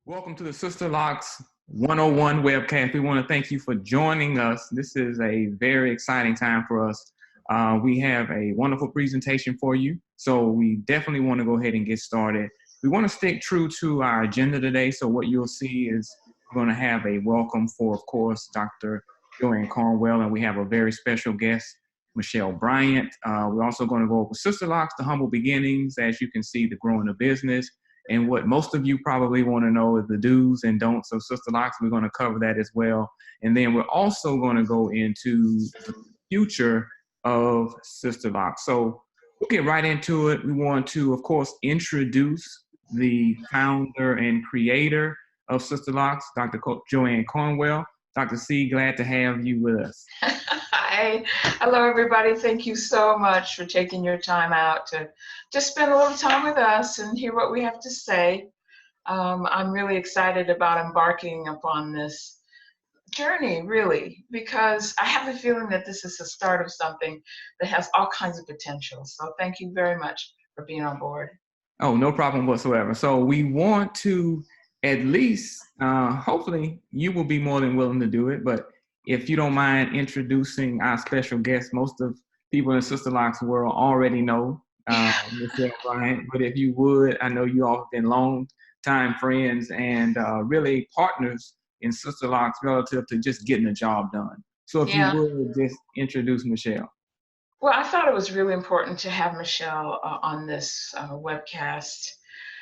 Welcome to the Sisterlocks 101 webcast. We want to thank you for joining us. This is a very exciting time for us. We have a wonderful presentation for you, so we definitely want to go ahead and get started. We want to stick true to our agenda today, so what you'll see is we're going to have a welcome for, of course, Dr. JoAnne Cornwell, and we have a very special guest, Michelle Bryant. We're also going to go over Sisterlocks, the humble beginnings, as you can see, the growing of business. And what most of you probably want to know is the do's and don'ts of Sisterlocks. We're going to cover that as well. And then we're also going to go into the future of Sisterlocks. So we'll get right into it. We want to, of course, introduce the founder and creator of Sisterlocks, Dr. JoAnne Cornwell. Dr. C, glad to have you with us. Hi. Hello, everybody. Thank you so much for taking your time out to just spend a little time with us and hear what we have to say. I'm really excited about embarking upon this journey, really, because I have a feeling that this is the start of something that has all kinds of potential. So thank you very much for being on board. Oh, no problem whatsoever. So we want to at least, hopefully you will be more than willing to do it, but if you don't mind introducing our special guest, most of people in Sisterlocks world already know Michelle Bryant, but if you would, I know you all have been long-time friends and really partners in Sisterlocks relative to just getting the job done. So if you would just introduce Michelle. Well, I thought it was really important to have Michelle on this webcast.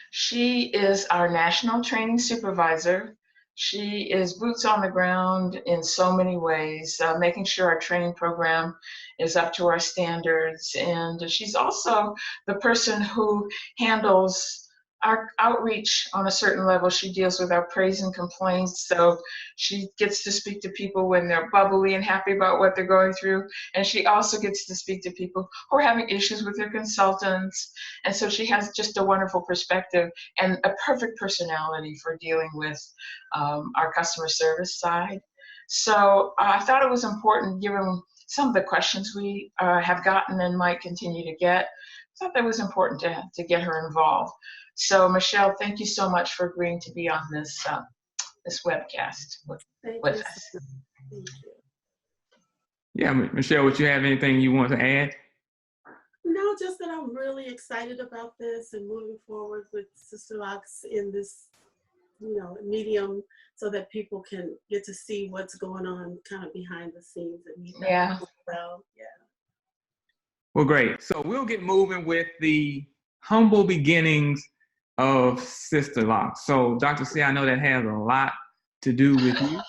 She is our national training supervisor. She is boots on the ground in so many ways, making sure our training program is up to our standards. And she's also the person who handles our outreach on a certain level. She deals with our praise and complaints. So she gets to speak to people when they're bubbly and happy about what they're going through. And she also gets to speak to people who are having issues with their consultants. And so she has just a wonderful perspective and a perfect personality for dealing with our customer service side. So I thought it was important, given some of the questions we have gotten and might continue to get, I thought that was important to get her involved. So Michelle, thank you so much for agreeing to be on this this webcast with us. Thank you. Yeah, Michelle, would you have anything you want to add? No, just that I'm really excited about this and moving forward with Sisterlocks in this, medium, so that people can get to see what's going on kind of behind the scenes and meet them as well. Yeah. Well, great. So we'll get moving with the humble beginnings of Sisterlocks. So, Dr. C, I know that has a lot to do with you.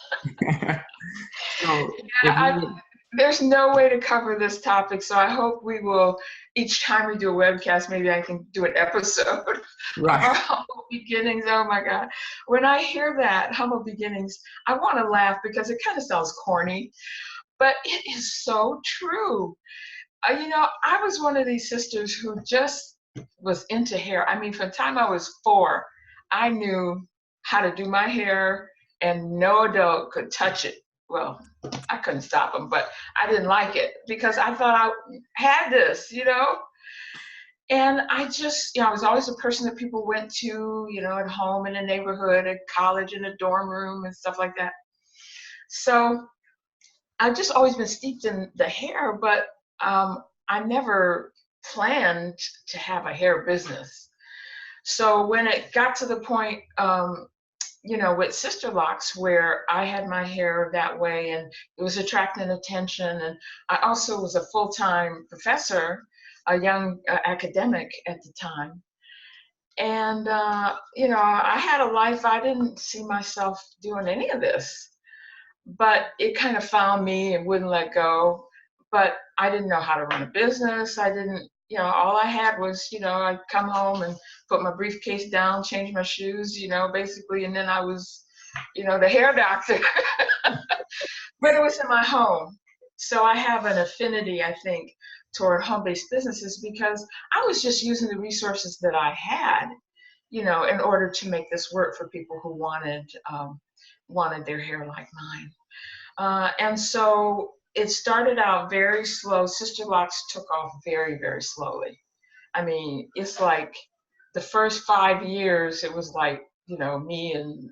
There's no way to cover this topic, so I hope we will, each time we do a webcast, maybe I can do an episode right. of our humble beginnings. Oh my God. When I hear that, humble beginnings, I want to laugh because it kind of sounds corny, but it is so true. I was one of these sisters who just was into hair. I mean, from the time I was 4, I knew how to do my hair, and no adult could touch it. Well, I couldn't stop them, but I didn't like it because I thought I had this, And I just, I was always a person that people went to, at home, in a neighborhood, at college, in a dorm room and stuff like that. So I've just always been steeped in the hair, but I never planned to have a hair business. So when it got to the point, with Sisterlocks, where I had my hair that way and it was attracting attention, and I also was a full-time professor, a young academic at the time. And, I had a life. I didn't see myself doing any of this, but it kind of found me and wouldn't let go. But I didn't know how to run a business. I didn't, all I had was, I'd come home and put my briefcase down, change my shoes, basically, and then I was, the hair doctor. But it was in my home. So I have an affinity, I think, toward home-based businesses because I was just using the resources that I had, in order to make this work for people who wanted their hair like mine. And so it started out very slow. Sisterlocks took off very, very slowly. I mean, it's like the first 5 years, it was like me and,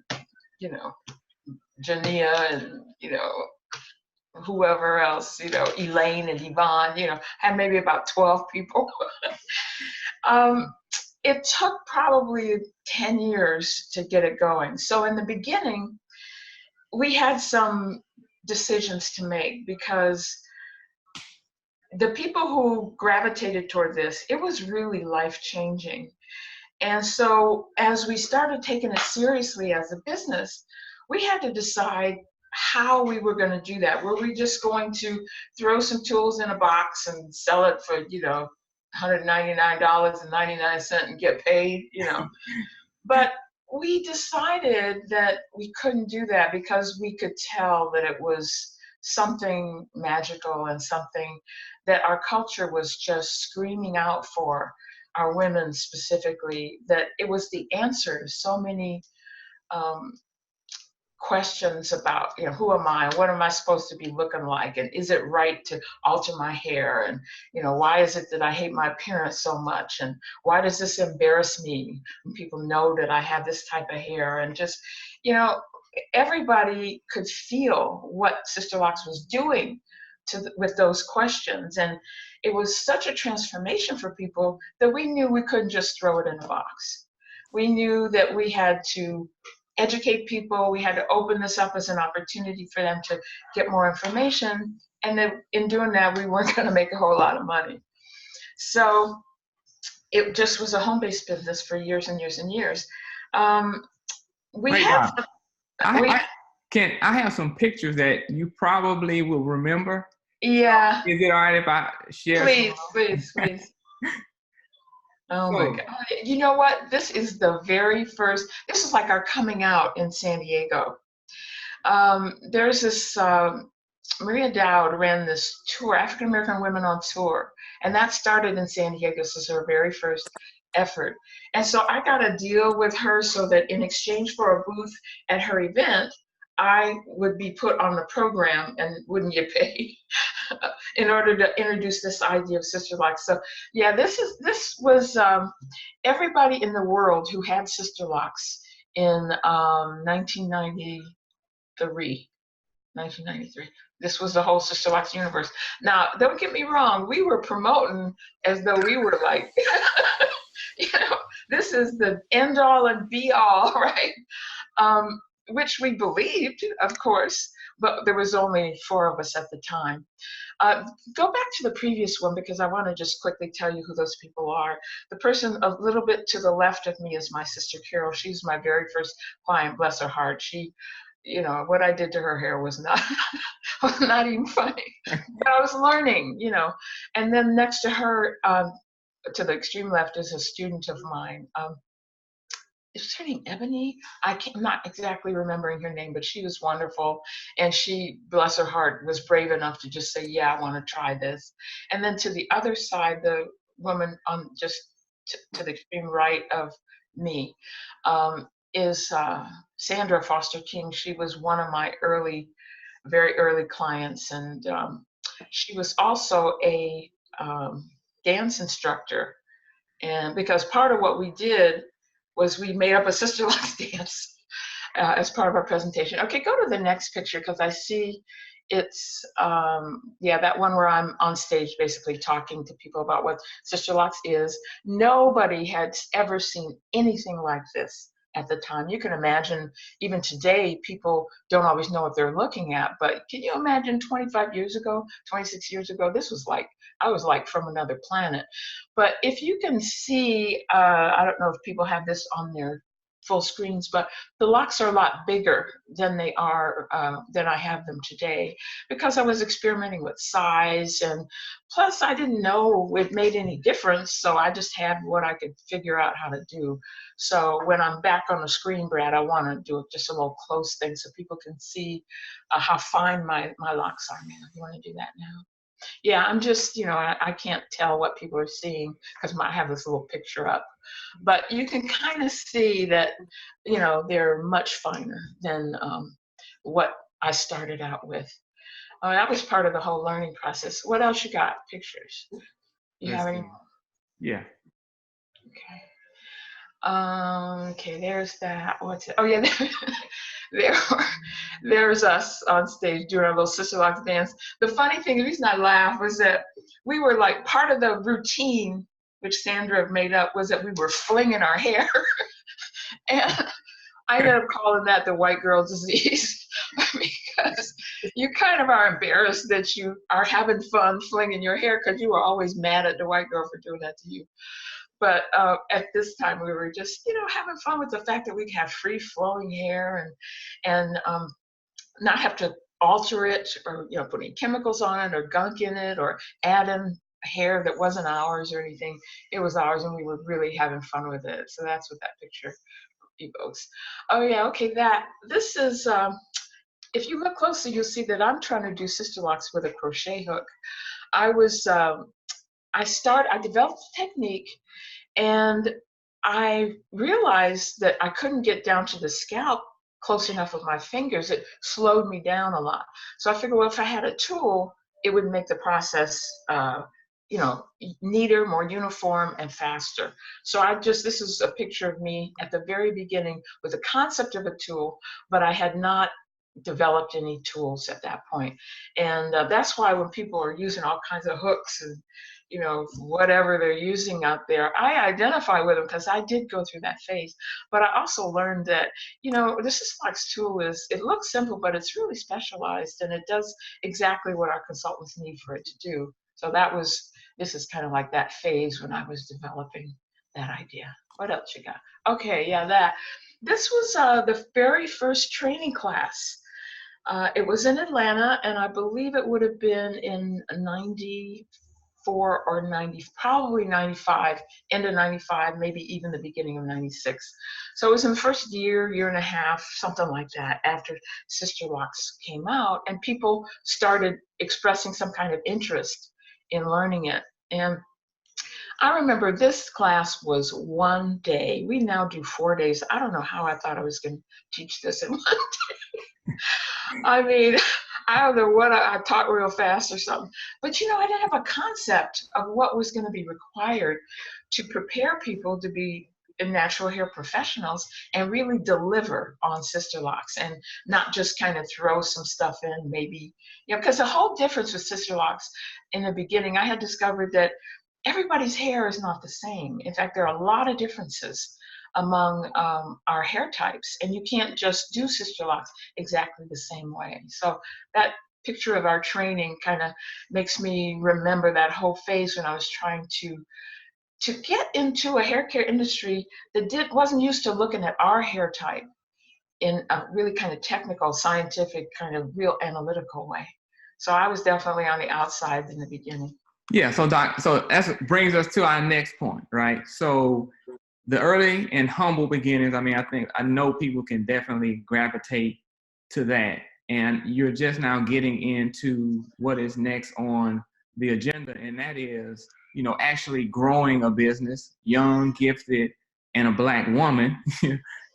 Jania and, whoever else, Elaine and Yvonne, had maybe about 12 people. It took probably 10 years to get it going. So in the beginning, we had some decisions to make because the people who gravitated toward this, it was really life-changing. And so as we started taking it seriously as a business, we had to decide how we were going to do that. Were we just going to throw some tools in a box and sell it for, $199.99 and get paid, But we decided that we couldn't do that because we could tell that it was something magical and something that our culture was just screaming out for, our women specifically, that it was the answer to so many questions about, who am I? What am I supposed to be looking like? And is it right to alter my hair? And, why is it that I hate my appearance so much? And why does this embarrass me when people know that I have this type of hair? And just, everybody could feel what Sisterlocks was doing with those questions. And it was such a transformation for people that we knew we couldn't just throw it in a box. We knew that we had to educate people. We had to open this up as an opportunity for them to get more information. And then in doing that, we weren't going to make a whole lot of money. So it just was a home-based business for years and years and years. I have some pictures that you probably will remember. Yeah. Is it all right if I share? Please. Oh my God. You know what? This is the very first, this is like our coming out in San Diego. There's this, Maria Dowd ran this tour, African American Women on Tour, and that started in San Diego. This is her very first effort. And so I got a deal with her so that in exchange for a booth at her event, I would be put on the program and wouldn't get paid in order to introduce this idea of Sisterlocks. So yeah, this was everybody in the world who had Sisterlocks in 1993. This was the whole Sisterlocks universe. Now, don't get me wrong, we were promoting as though we were like, this is the end all and be all, right? Which we believed, of course, but there was only 4 of us at the time. Go back to the previous one because I want to just quickly tell you who those people are. The person a little bit to the left of me is my sister Carol. She's my very first client, bless her heart. She, what I did to her hair was not, was not even funny. But I was learning, And then next to her, to the extreme left, is a student of mine. Is her name Ebony? I'm not exactly remembering her name, but she was wonderful. And she, bless her heart, was brave enough to just say, yeah, I want to try this. And then to the other side, the woman on just to the extreme right of me is Sandra Foster King. She was one of my very early clients. And she was also a dance instructor. And because part of what we did was we made up a Sisterlocks dance as part of our presentation. Okay, go to the next picture because I see it's, that one where I'm on stage basically talking to people about what Sisterlocks is. Nobody had ever seen anything like this at the time. You can imagine, even today, people don't always know what they're looking at, but can you imagine 25 years ago, 26 years ago, this was like, I was like from another planet. But if you can see, I don't know if people have this on their full screens, but the locks are a lot bigger than they are, than I have them today, because I was experimenting with size, and plus I didn't know it made any difference, so I just had what I could figure out how to do. So when I'm back on the screen, Brad, I want to do just a little close thing so people can see how fine my locks are now. You want to do that now? Yeah, I'm just, I can't tell what people are seeing because I have this little picture up. But you can kind of see that, they're much finer than what I started out with. That was part of the whole learning process. What else you got? Pictures? You have any? Yeah. Okay. Okay, there's that. What's it? Oh yeah, there, there's us on stage doing our little Sister Locks dance. The funny thing, the reason I laughed was that we were like part of the routine, which Sandra made up, was that we were flinging our hair, and I ended up calling that the white girl disease because you kind of are embarrassed that you are having fun flinging your hair because you were always mad at the white girl for doing that to you. But at this time, we were just, having fun with the fact that we could have free flowing hair and not have to alter it or, put any chemicals on it or gunk in it or add in hair that wasn't ours or anything. It was ours, and we were really having fun with it. So that's what that picture evokes. Oh yeah, okay. This is. If you look closely, you'll see that I'm trying to do Sister Locks with a crochet hook. I developed the technique, and I realized that I couldn't get down to the scalp close enough with my fingers. It slowed me down a lot. So I figured, well, if I had a tool, it would make the process, neater, more uniform, and faster. So this is a picture of me at the very beginning with the concept of a tool, but I had not developed any tools at that point. And that's why when people are using all kinds of hooks and whatever they're using out there, I identify with them because I did go through that phase. But I also learned that, the Sisterlocks tool it looks simple, but it's really specialized, and it does exactly what our consultants need for it to do. So this is kind of like that phase when I was developing that idea. What else you got? Okay, yeah, this was the very first training class. It was in Atlanta, and I believe it would have been in 94 or 90, probably 95, end of 95, maybe even the beginning of 96. So it was in the first year and a half, something like that, after Sisterlocks came out, and people started expressing some kind of interest in learning it. And I remember this class was one day. We now do 4 days. I don't know how I thought I was going to teach this in one day. I mean, I don't know what I taught real fast or something. But I didn't have a concept of what was going to be required to prepare people to be natural hair professionals and really deliver on Sisterlocks and not just kind of throw some stuff in, maybe, because the whole difference with Sisterlocks in the beginning, I had discovered that everybody's hair is not the same. In fact, there are a lot of differences among our hair types, and you can't just do Sisterlocks exactly the same way. So that picture of our training kind of makes me remember that whole phase when I was trying to get into a hair care industry that wasn't used to looking at our hair type in a really kind of technical, scientific, kind of real analytical way. So I was definitely on the outside in the beginning. Yeah, so Doc, so that brings us to our next point, right? So the early and humble beginnings, I know people can definitely gravitate to that. And you're just now getting into what is next on the agenda, and that is, actually growing a business, young, gifted, and a Black woman.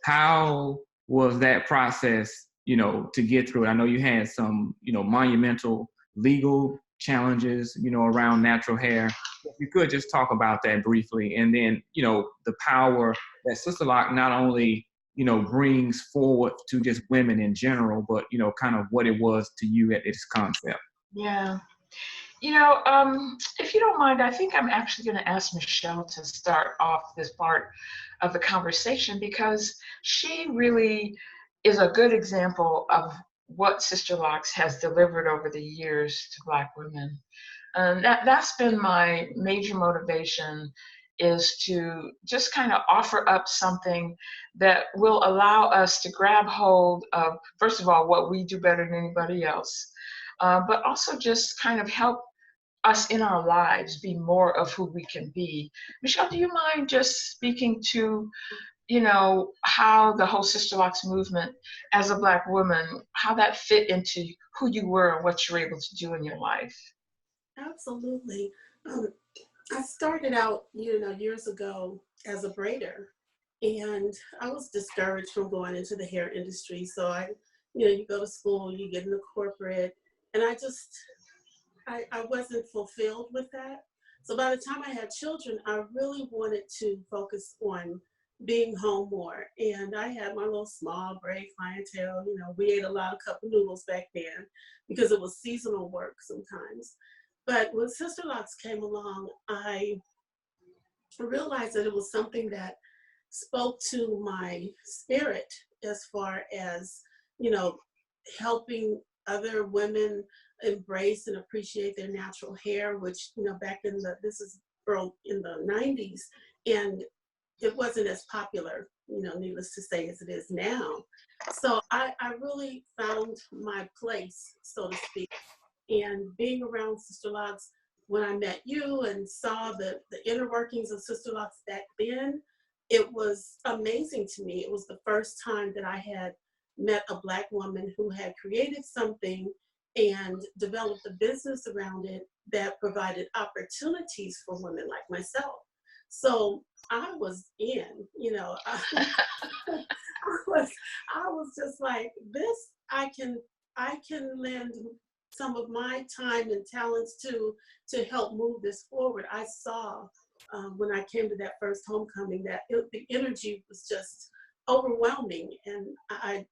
How was that process, to get through it? I know you had some, monumental legal challenges, around natural hair. If you could just talk about that briefly, and then, the power that Sisterlock not only, brings forward to just women in general, but, kind of what it was to you at its concept. Yeah. If you don't mind, I think I'm actually going to ask Michelle to start off this part of the conversation, because she really is a good example of what Sisterlocks has delivered over the years to Black women. And that's been my major motivation, is to just kind of offer up something that will allow us to grab hold of, first of all, what we do better than anybody else, but also just kind of help us in our lives be more of who we can be. Michelle, do you mind just speaking to, how the whole Sisterlocks movement as a Black woman, how that fit into who you were and what you were able to do in your life? Absolutely. I started out, years ago as a braider, and I was discouraged from going into the hair industry. So you go to school, you get into corporate, and I wasn't fulfilled with that. So by the time I had children, I really wanted to focus on being home more. And I had my little small braid clientele. You know, we ate a lot of cup of noodles back then because it was seasonal work sometimes. But when Sisterlocks came along, I realized that it was something that spoke to my spirit as far as, you know, helping other women embrace and appreciate their natural hair, which, you know, back in this is in the 90s, and it wasn't as popular, you know, needless to say, as it is now. So I really found my place, so to speak. And being around Sisterlocks, when I met you and saw the inner workings of Sisterlocks back then, it was amazing to me. It was the first time that I had met a Black woman who had created something and developed a business around it that provided opportunities for women like myself. So I was in, you know, I was just like, this, I can lend some of my time and talents to help move this forward. I saw when I came to that first homecoming that the energy was just overwhelming, and I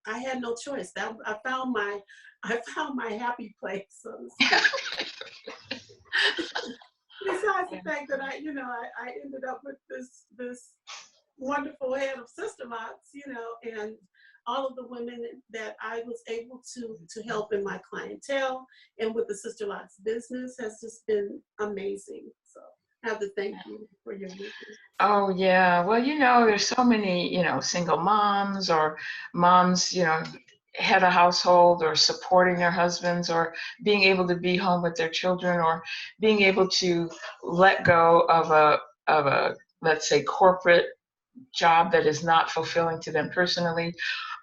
had no choice. That I found my happy place, so to speak. Besides the fact that I ended up with this wonderful head of Sisterlocks, you know, and all of the women that I was able to help in my clientele and with the Sisterlocks business has just been amazing. So I have to thank you for your vision. Oh, yeah. Well, you know, there's so many, you know, single moms or moms, you know, head of household or supporting their husbands or being able to be home with their children or being able to let go of a let's say corporate job that is not fulfilling to them personally,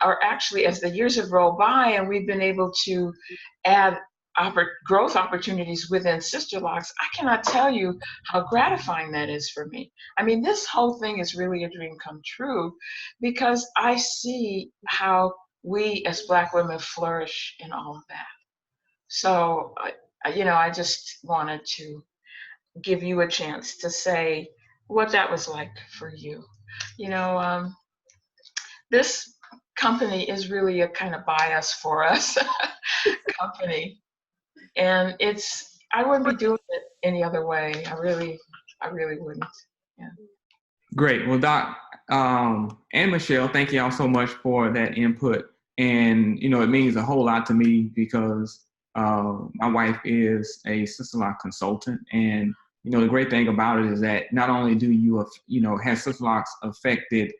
or actually as the years have rolled by and we've been able to add growth opportunities within Sisterlocks, I cannot tell you how gratifying that is for me. I mean, this whole thing is really a dream come true because I see how we as Black women flourish in all of that. So, you know, I just wanted to give you a chance to say what that was like for you. You know, this company is really a kind of bias for us company. And I wouldn't be doing it any other way. I really wouldn't. Yeah. Great. Well, Doc and Michelle, thank y'all so much for that input. And, you know, it means a whole lot to me because my wife is a Sisterlock consultant. And, you know, the great thing about it is that not only do you know, have Sisterlocks affected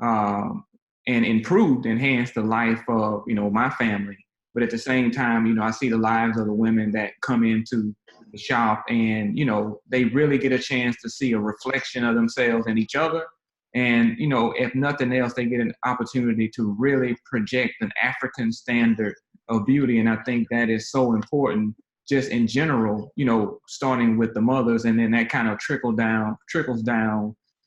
and improved, enhanced the life of, you know, my family, but at the same time, you know, I see the lives of the women that come into the shop and, you know, they really get a chance to see a reflection of themselves and each other. And, you know, if nothing else, they get an opportunity to really project an African standard of beauty. And I think that is so important just in general, you know, starting with the mothers, and then that kind of trickles down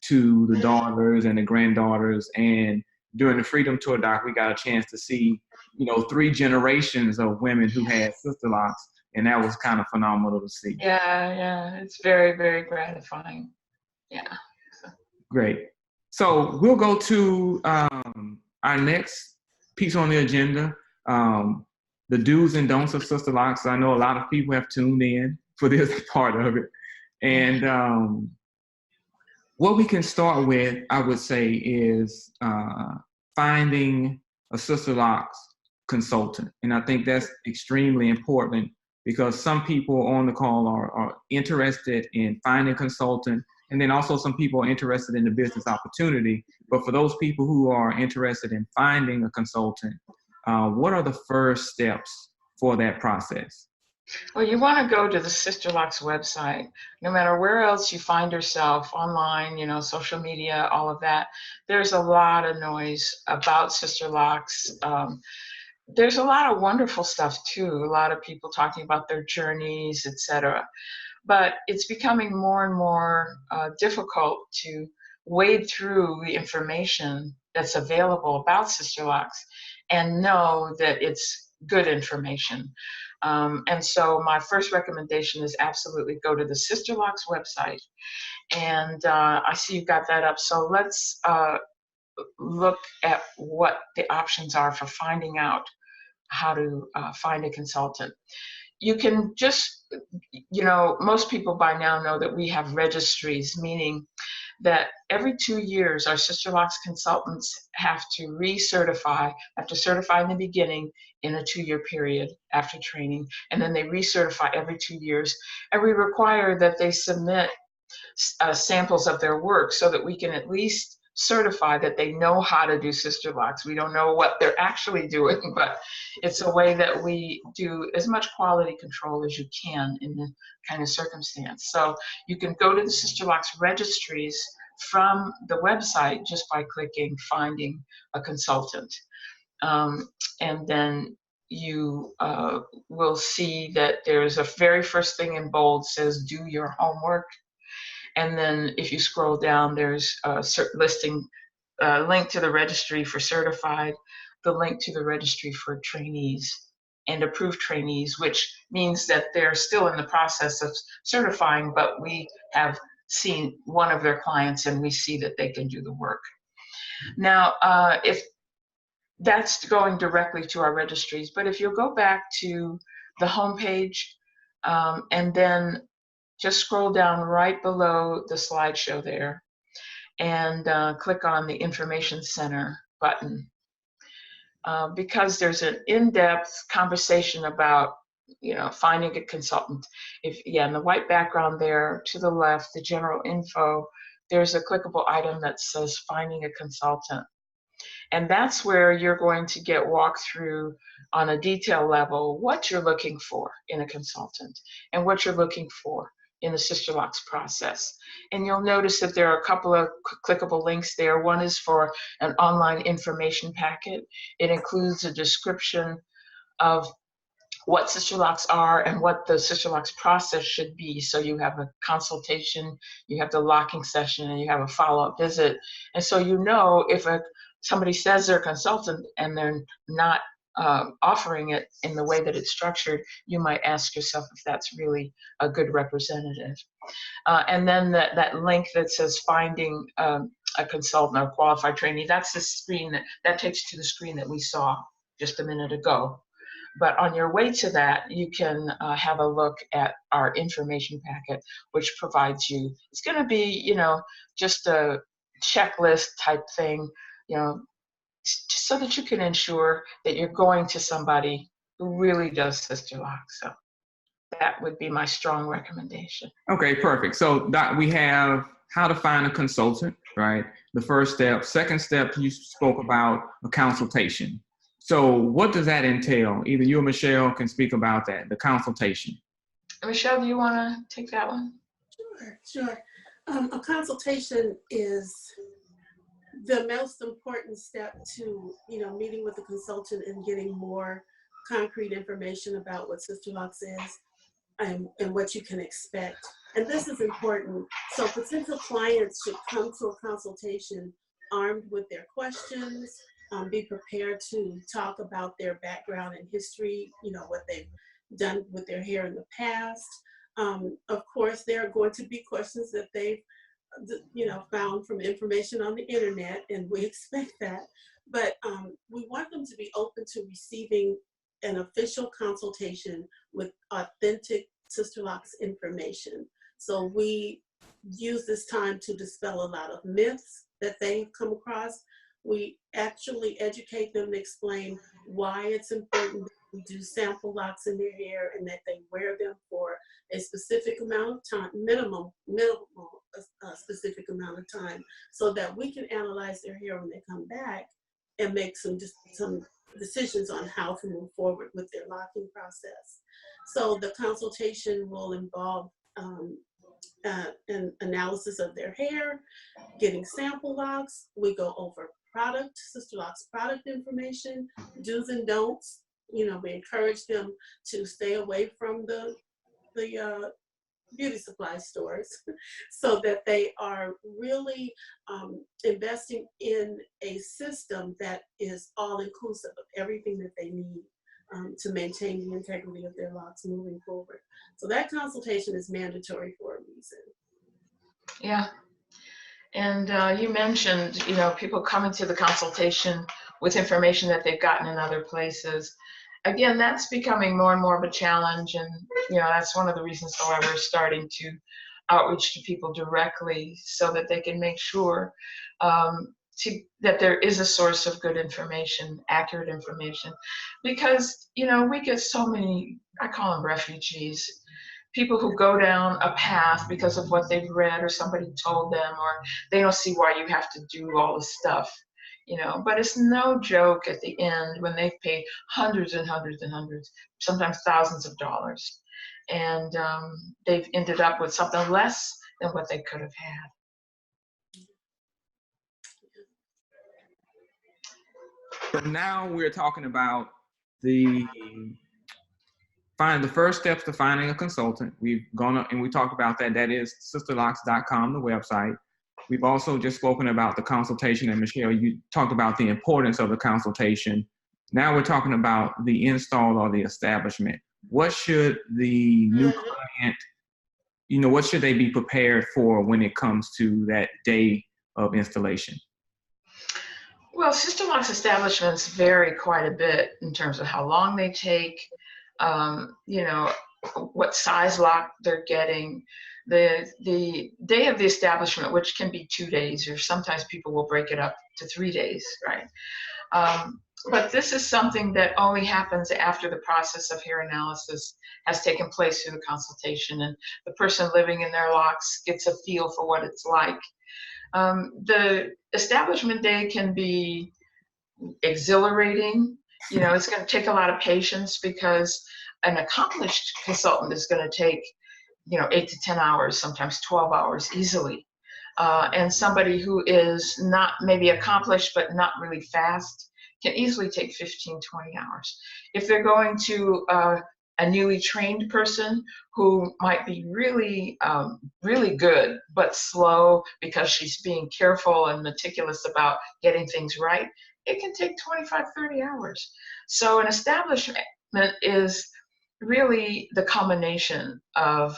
to the daughters and the granddaughters. And during the Freedom Tour, Doc, we got a chance to see, you know, 3 generations of women who had Sisterlocks, and that was kind of phenomenal to see. Yeah, it's very, very gratifying. Yeah. Great. So we'll go to our next piece on the agenda, the do's and don'ts of Sisterlocks. I know a lot of people have tuned in for this part of it. And what we can start with, I would say, is finding a Sisterlocks consultant. And I think that's extremely important because some people on the call are interested in finding a consultant, and then also some people are interested in the business opportunity. But for those people who are interested in finding a consultant, what are the first steps for that process? Well, you want to go to the Sisterlocks website. No matter where else you find yourself online, you know, social media, all of that, there's a lot of noise about Sisterlocks. There's a lot of wonderful stuff too. A lot of people talking about their journeys, etc. But it's becoming more and more difficult to wade through the information that's available about Sisterlocks and know that it's good information. And so my first recommendation is absolutely go to the Sisterlocks website And I see you've got that up. So let's look at what the options are for finding out how to find a consultant. You can just, most people by now know that we have registries, meaning that every 2 years our Sisterlocks consultants have to recertify, have to certify in the beginning in a 2-year period after training, and then they recertify every 2 years. And we require that they submit samples of their work so that we can at least certify that they know how to do Sisterlocks. We don't know what they're actually doing, but it's a way that we do as much quality control as you can in the kind of circumstance. So you can go to the Sisterlocks registries from the website just by clicking finding a consultant. And then you will see that there's a very first thing in bold says do your homework. And then if you scroll down, there's a listing link to the registry for certified, the link to the registry for trainees and approved trainees, which means that they're still in the process of certifying, but we have seen one of their clients and we see that they can do the work. Now, if that's going directly to our registries, but if you'll go back to the homepage and then just scroll down right below the slideshow there and click on the Information Center button. Because there's an in-depth conversation about, finding a consultant. In the white background there to the left, the general info, there's a clickable item that says finding a consultant. And that's where you're going to get walked through on a detail level what you're looking for in a consultant and what you're looking for in the Sisterlocks process. And you'll notice that there are a couple of clickable links there. One is for an online information packet. It includes a description of what Sisterlocks are and what the Sisterlocks process should be. So you have a consultation, you have the locking session, and you have a follow-up visit. And so if somebody says they're a consultant and they're not offering it in the way that it's structured, you might ask yourself if that's really a good representative. And then that link that says finding a consultant or qualified trainee, that's the screen that takes you to the screen that we saw just a minute ago. But on your way to that, you can have a look at our information packet, which provides you, it's going to be, just a checklist type thing, so that you can ensure that you're going to somebody who really does Sisterlocks. So that would be my strong recommendation. Okay, perfect. So Doc, we have how to find a consultant, right? The first step. Second step, you spoke about a consultation. So what does that entail? Either you or Michelle can speak about that, the consultation. Michelle, do you want to take that one? Sure. A consultation is the most important step to, meeting with the consultant and getting more concrete information about what Sisterlocks is and what you can expect. And this is important. So potential clients should come to a consultation armed with their questions, be prepared to talk about their background and history, what they've done with their hair in the past. Of course, there are going to be questions that they've found from information on the internet, and we expect that. But we want them to be open to receiving an official consultation with authentic Sisterlocks information. So we use this time to dispel a lot of myths that they've come across. We actually educate them to explain why it's important that we do sample locks in their hair and that they wear them for a specific amount of time, minimal specific amount of time, so that we can analyze their hair when they come back and make some decisions on how to move forward with their locking process. So the consultation will involve an analysis of their hair, getting sample locks. We go over Sisterlocks product information, do's and don'ts. We encourage them to stay away from the beauty supply stores so that they are really investing in a system that is all inclusive of everything that they need to maintain the integrity of their locks moving forward. So that consultation is mandatory for a reason. Yeah. And you mentioned, people coming to the consultation with information that they've gotten in other places. Again, that's becoming more and more of a challenge. And, that's one of the reasons why we're starting to outreach to people directly so that they can make sure that there is a source of good information, accurate information. Because, we get so many, I call them refugees, people who go down a path because of what they've read or somebody told them, or they don't see why you have to do all this stuff, but it's no joke at the end when they've paid hundreds and hundreds and hundreds, sometimes thousands of dollars, and they've ended up with something less than what they could have had. So now we're talking about the first steps to finding a consultant. We've gone up and we talked about that. That is sisterlocks.com, the website. We've also just spoken about the consultation, and Michelle, you talked about the importance of the consultation. Now we're talking about the install or the establishment. What should the new client, what should they be prepared for when it comes to that day of installation? Well, Sisterlocks establishments vary quite a bit in terms of how long they take, what size lock they're getting. The day of the establishment, which can be 2 days, or sometimes people will break it up to 3 days, right? But this is something that only happens after the process of hair analysis has taken place through the consultation, and the person living in their locks gets a feel for what it's like. The establishment day can be exhilarating. It's going to take a lot of patience because an accomplished consultant is going to take 8 to 10 hours, sometimes 12 hours easily. And somebody who is not maybe accomplished but not really fast can easily take 15, 20 hours. If they're going to a newly trained person who might be really, really good but slow because she's being careful and meticulous about getting things right, it can take 25, 30 hours. So an establishment is really the culmination of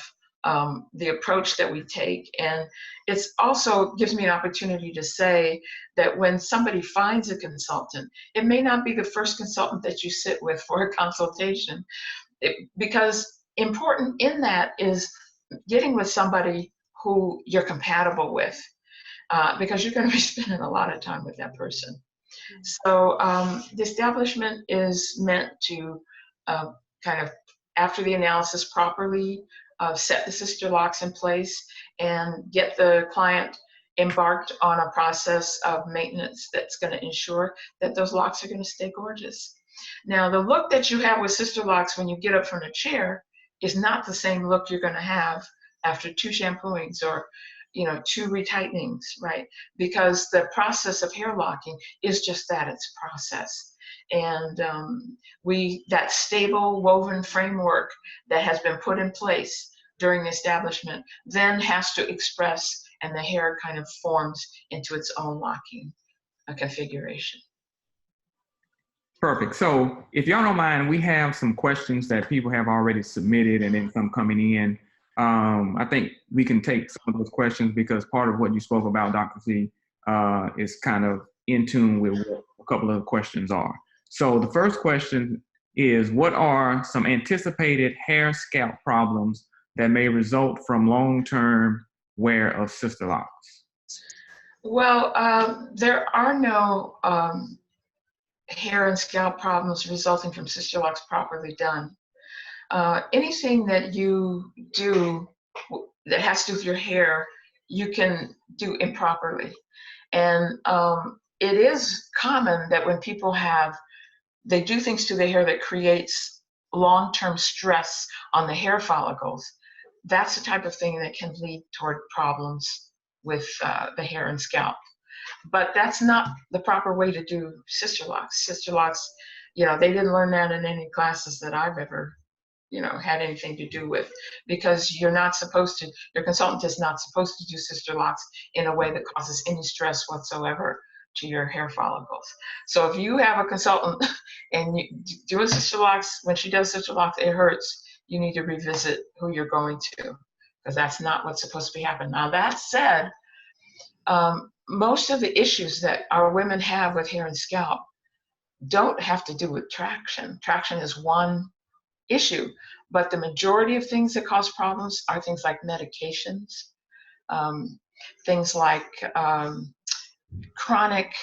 the approach that we take. And it's also gives me an opportunity to say that when somebody finds a consultant, it may not be the first consultant that you sit with for a consultation, because important in that is getting with somebody who you're compatible with, because you're going to be spending a lot of time with that person. So the establishment is meant to kind of, after the analysis, properly set the Sisterlocks in place and get the client embarked on a process of maintenance that's going to ensure that those locks are going to stay gorgeous. Now, the look that you have with Sisterlocks when you get up from the chair is not the same look you're going to have after 2 shampooings or 2 retightenings, right? Because the process of hair locking is just that, it's a process. And that stable woven framework that has been put in place during the establishment then has to express, and the hair kind of forms into its own locking configuration. Perfect. So if y'all don't mind, we have some questions that people have already submitted and then some coming in. I think we can take some of those questions because part of what you spoke about, Dr. C, is kind of in tune with what a couple of questions are. So the first question is, what are some anticipated hair scalp problems that may result from long-term wear of Sisterlocks? Well, there are no hair and scalp problems resulting from Sisterlocks properly done. Anything that you do that has to do with your hair, you can do improperly. And it is common that when people they do things to their hair that creates long-term stress on the hair follicles, that's the type of thing that can lead toward problems with the hair and scalp. But that's not the proper way to do Sisterlocks. Sisterlocks, they didn't learn that in any classes that I've ever had anything to do with, because your consultant is not supposed to do Sisterlocks in a way that causes any stress whatsoever to your hair follicles. So if you have a consultant and you do a Sisterlocks, when she does Sisterlocks, it hurts, you need to revisit who you're going to, because that's not what's supposed to be happening. Now, that said, most of the issues that our women have with hair and scalp don't have to do with traction. Traction is one issue, but the majority of things that cause problems are things like medications, things like chronic,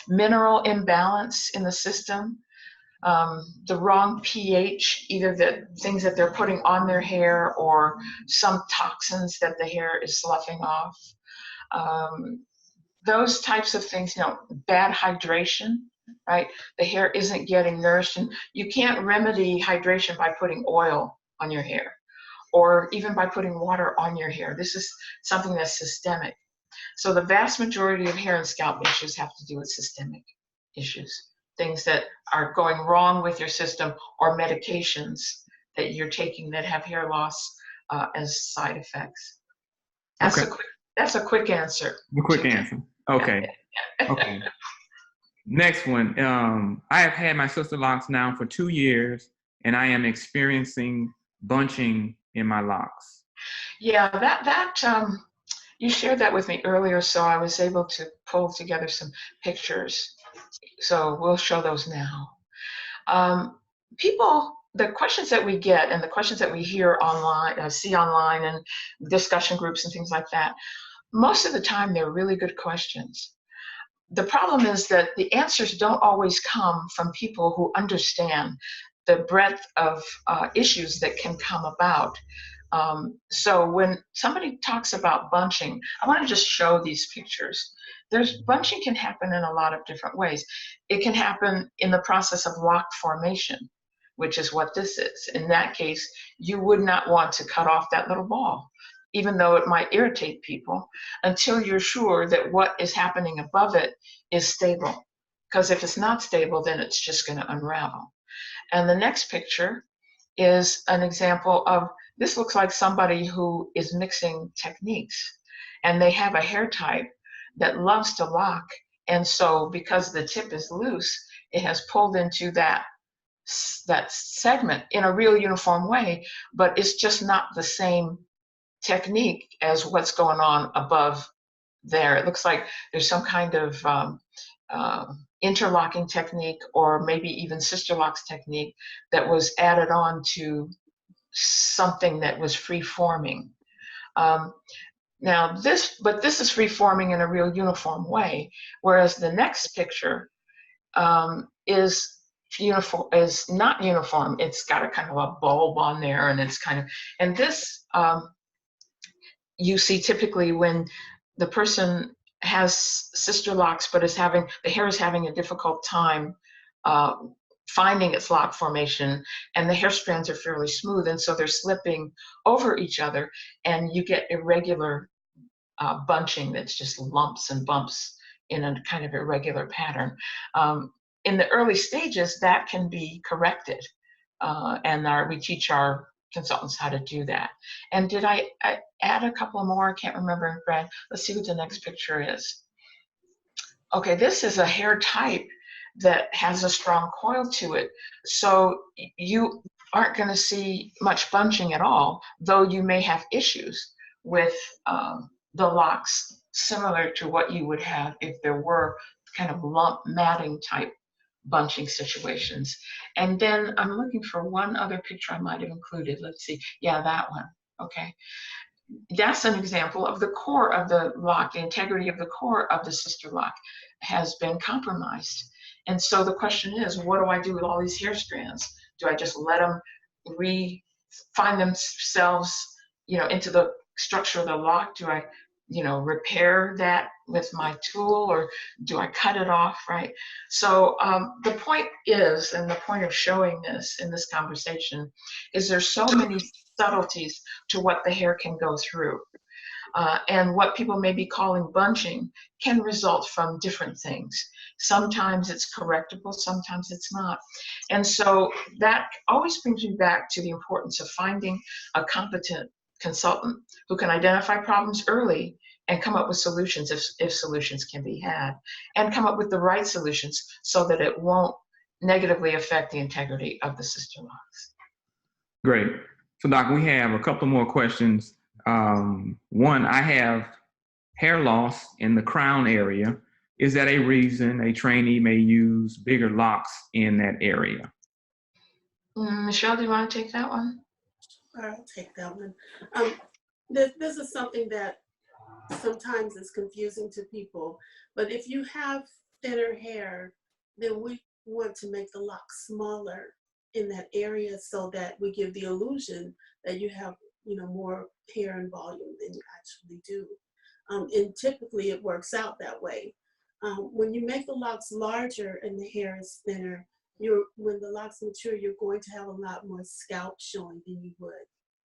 mineral imbalance in the system, the wrong pH, either the things that they're putting on their hair or some toxins that the hair is sloughing off. Those types of things, bad hydration, right? The hair isn't getting nourished, and you can't remedy hydration by putting oil on your hair or even by putting water on your hair. This is something that's systemic. So the vast majority of hair and scalp issues have to do with systemic issues, things that are going wrong with your system or medications that you're taking that have hair loss as side effects. That's Okay. That's a quick answer. The quick answer. Okay. Okay. Next one. I have had my Sisterlocks now for 2 years, and I am experiencing bunching in my locks. Yeah, that you shared that with me earlier, so I was able to pull together some pictures. So we'll show those now. The questions that we get and the questions that we hear online, see online and discussion groups and things like that, most of the time they're really good questions. The problem is that the answers don't always come from people who understand the breadth of issues that can come about. So when somebody talks about bunching, I want to just show these pictures. Bunching can happen in a lot of different ways. It can happen in the process of lock formation, which is what this is. In that case, you would not want to cut off that little ball, even though it might irritate people, until you're sure that what is happening above it is stable. Because if it's not stable, then it's just going to unravel. And the next picture is an example of, this looks like somebody who is mixing techniques, and they have a hair type that loves to lock. And so because the tip is loose, it has pulled into that segment in a real uniform way, but it's just not the same technique as what's going on above there. It looks like there's some kind of interlocking technique, or maybe even Sisterlocks technique, that was added on to something that was free forming. Now this is free forming in a real uniform way, whereas the next picture is not uniform. It's got a kind of a bulb on there, and it's kind of, and this you see typically when the person has Sisterlocks, but the hair is having a difficult time finding its lock formation, and the hair strands are fairly smooth, and so they're slipping over each other, and you get irregular bunching that's just lumps and bumps in a kind of irregular pattern. In the early stages, that can be corrected, and we teach our consultants how to do that. And did I add a couple more? I can't remember, Brad. Let's see what the next picture is. Okay, this is a hair type that has a strong coil to it. So you aren't going to see much bunching at all, though you may have issues with the locks, similar to what you would have if there were kind of lump matting type bunching situations. And then I'm looking for one other picture I might have included. Let's see. Yeah, that one. Okay. That's an example of the core of the lock. The integrity of the core of the Sisterlock has been compromised. And so the question is, what do I do with all these hair strands? Do I just let them find themselves, into the structure of the lock? Do I, repair that with my tool, or do I cut it off, right? So the point is, and the point of showing this in this conversation, is there's so many subtleties to what the hair can go through. And what people may be calling bunching can result from different things. Sometimes it's correctable, sometimes it's not. And so that always brings me back to the importance of finding a competent consultant who can identify problems early and come up with solutions if solutions can be had, and come up with the right solutions so that it won't negatively affect the integrity of the Sisterlocks. Great. So, Doc, we have a couple more questions. One, I have hair loss in the crown area. Is that a reason a trainee may use bigger locks in that area? Michelle, do you want to take that one? I'll take that one. This is something that sometimes is confusing to people, but if you have thinner hair, then we want to make the locks smaller in that area so that we give the illusion that you have, more hair and volume than you actually do. And typically it works out that way. When you make the locks larger and the hair is thinner, when the locks mature, you're going to have a lot more scalp showing than you would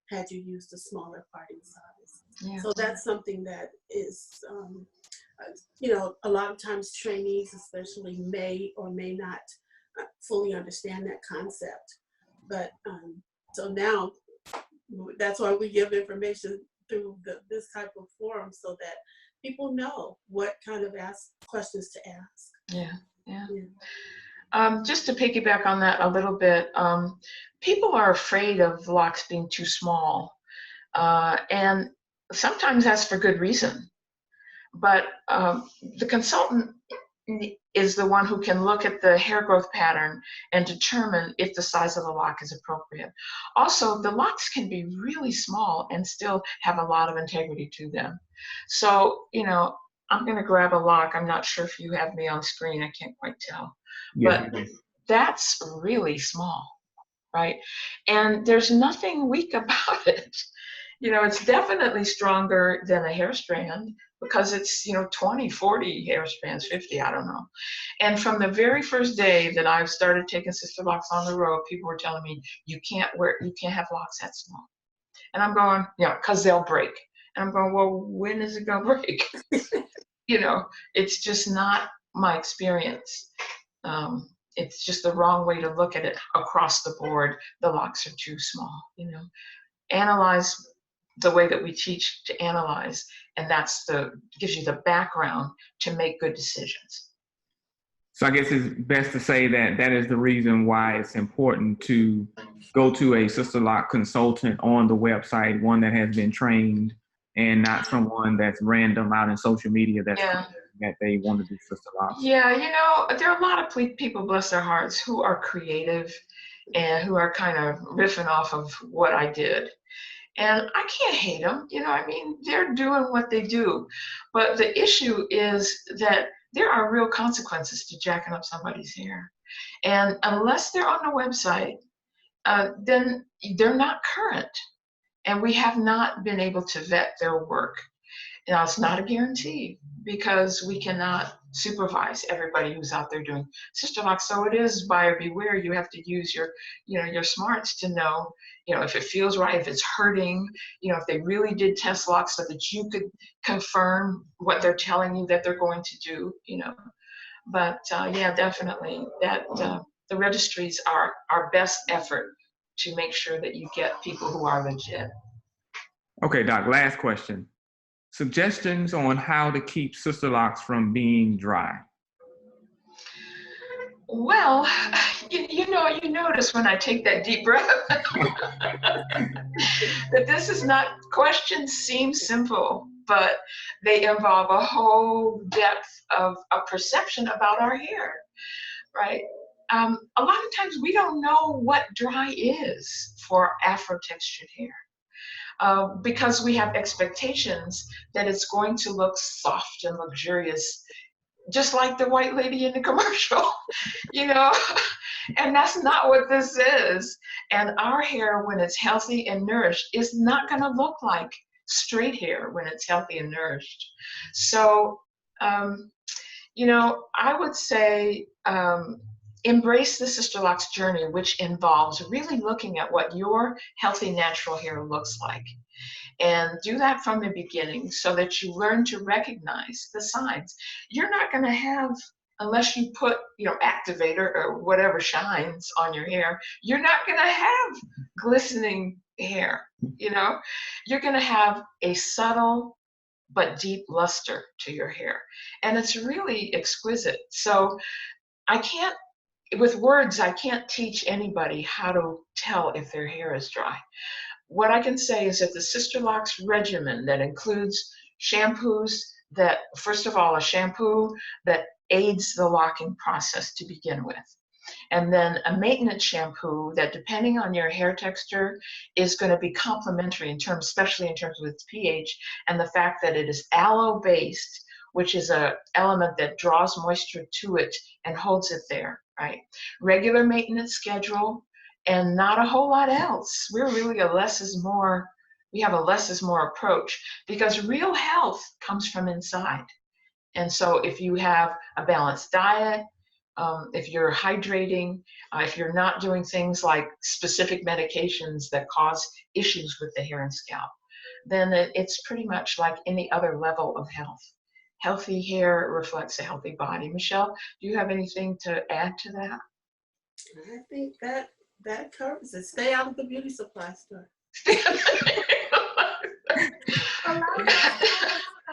had you used a smaller parting size. Yeah. So that's something that is, a lot of times trainees especially may or may not fully understand that concept. But so now that's why we give information through this type of forum so that people know what kind of questions to ask. Yeah. Just to piggyback on that a little bit, people are afraid of locks being too small, and sometimes that's for good reason. But the consultant is the one who can look at the hair growth pattern and determine if the size of the lock is appropriate. Also, the locks can be really small and still have a lot of integrity to them. So, I'm going to grab a lock. I'm not sure if you have me on screen. I can't quite tell. Yeah. But that's really small, right? And there's nothing weak about it. It's definitely stronger than a hair strand because it's, 20, 40 hair strands, 50, I don't know. And from the very first day that I've started taking Sisterlocks on the road, people were telling me, you can't have locks that small. And I'm going, because they'll break. And I'm going, well, when is it going to break? It's just not my experience. It's just the wrong way to look at it across the board. The locks are too small, Analyze the way that we teach to analyze, and gives you the background to make good decisions. So I guess it's best to say that is the reason why it's important to go to a Sisterlock consultant on the website, one that has been trained and not someone that's random out in social media that they want to do Sisterlocks. Yeah, there are a lot of people, bless their hearts, who are creative and who are kind of riffing off of what I did. And I can't hate them, they're doing what they do. But the issue is that there are real consequences to jacking up somebody's hair. And unless they're on the website, then they're not current. And we have not been able to vet their work. Now, it's not a guarantee because we cannot supervise everybody who's out there doing Sisterlocks. So it is buyer beware. You have to use your smarts to know, if it feels right, if it's hurting, if they really did test locks so that you could confirm what they're telling you that they're going to do, But definitely that the registries are our best effort to make sure that you get people who are legit. Okay, Doc, last question. Suggestions on how to keep Sisterlocks from being dry. Well, you notice when I take that deep breath that this is not, questions seem simple, but they involve a whole depth of a perception about our hair, right? A lot of times we don't know what dry is for Afro-textured hair. Because we have expectations that it's going to look soft and luxurious, just like the white lady in the commercial, and that's not what this is. And our hair, when it's healthy and nourished, is not going to look like straight hair when it's healthy and nourished. So, I would say, embrace the Sisterlocks journey, which involves really looking at what your healthy natural hair looks like. And do that from the beginning so that you learn to recognize the signs. You're not going to have, unless you put, activator or whatever shines on your hair, you're not going to have glistening hair, You're going to have a subtle but deep luster to your hair. And it's really exquisite. So with words, I can't teach anybody how to tell if their hair is dry. what I can say is that the Sisterlocks regimen that includes shampoos that, first of all, a shampoo that aids the locking process to begin with. And then a maintenance shampoo that, depending on your hair texture, is going to be complementary in terms, especially in terms of its pH and the fact that it is aloe-based, which is an element that draws moisture to it and holds it there, right? Regular maintenance schedule, and not a whole lot else. We're really a less is more, we have a less is more approach, because real health comes from inside. And so if you have a balanced diet, if you're hydrating, if you're not doing things like specific medications that cause issues with the hair and scalp, then it's pretty much like any other level of health. Healthy hair reflects a healthy body. Michelle, do you have anything to add to that? I think that covers it. Stay out of the beauty supply store. A lot of us have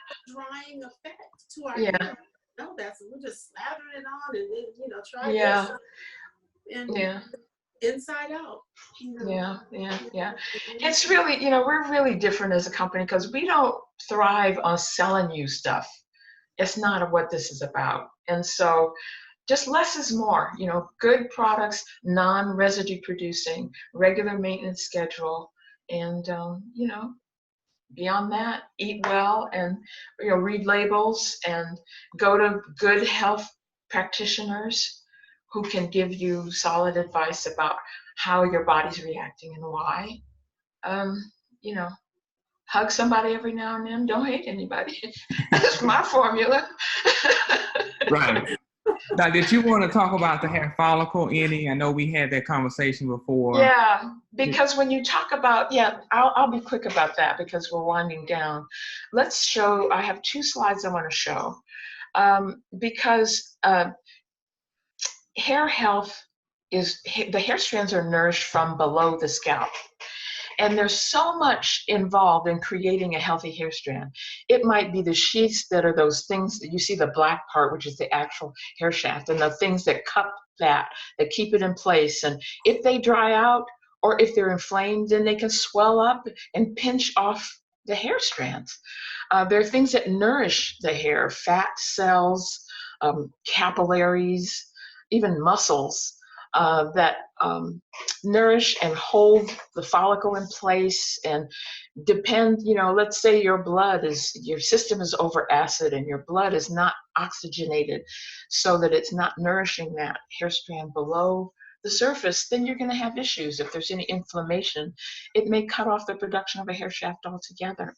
a drying effect to our hair. No, that's we're just slathering it on and then try this and inside out. Yeah. It's really, we're really different as a company because we don't thrive on selling you stuff. It's not what this is about. And so just less is more, good products, non-residue producing, regular maintenance schedule, and, beyond that, eat well and, read labels and go to good health practitioners who can give you solid advice about how your body's reacting and why. Hug somebody every now and then. Don't hate anybody. That's my formula. Right. Now, did you want to talk about the hair follicle any? I know we had that conversation before. Yeah, because when you talk about, I'll be quick about that because we're winding down. Let's show, I have 2 slides I want to show. Because hair health is, the hair strands are nourished from below the scalp. And there's so much involved in creating a healthy hair strand. It might be the sheaths that are those things that you see, the black part, which is the actual hair shaft, and the things that cup that keep it in place. And if they dry out or if they're inflamed, then they can swell up and pinch off the hair strands. There are things that nourish the hair, fat cells, capillaries, even muscles. That nourish and hold the follicle in place and depend, let's say your system is over acid and your blood is not oxygenated so that it's not nourishing that hair strand below the surface, then you're going to have issues. If there's any inflammation, it may cut off the production of a hair shaft altogether.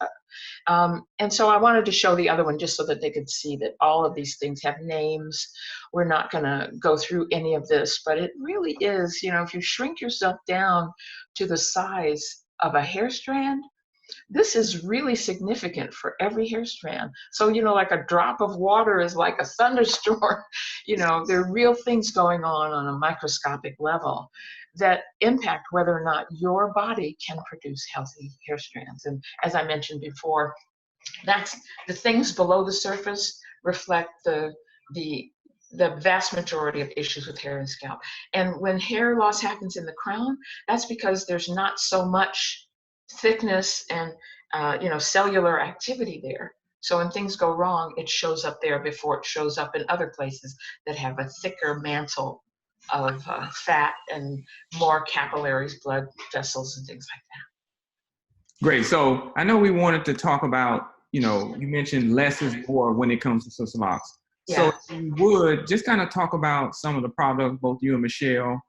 And so I wanted to show the other one just so that they could see that all of these things have names. We're not going to go through any of this, but it really is, if you shrink yourself down to the size of a hair strand, this is really significant for every hair strand. So, like a drop of water is like a thunderstorm. There are real things going on a microscopic level that impact whether or not your body can produce healthy hair strands. And as I mentioned before, that's the things below the surface reflect the vast majority of issues with hair and scalp. And when hair loss happens in the crown, that's because there's not so much thickness and cellular activity there. So when things go wrong, it shows up there before it shows up in other places that have a thicker mantle of fat and more capillaries, blood vessels, and things like that. Great. So I know we wanted to talk about, you mentioned less is more when it comes to Sisterlocks. Yeah. So if you would just kind of talk about some of the products, both you and Michelle.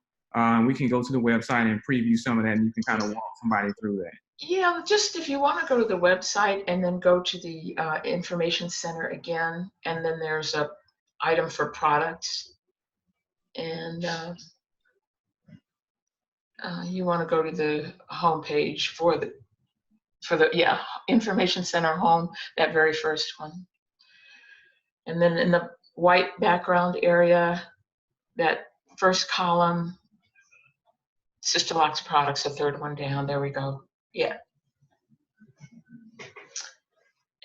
We can go to the website and preview some of that, and you can kind of walk somebody through that. Yeah, just if you want to go to the website and then go to the information center again, and then there's a item for products, and you want to go to the home page for the information center home, that very first one, and then in the white background area, that first column, Sisterlocks products, the third one down. There we go. Yeah.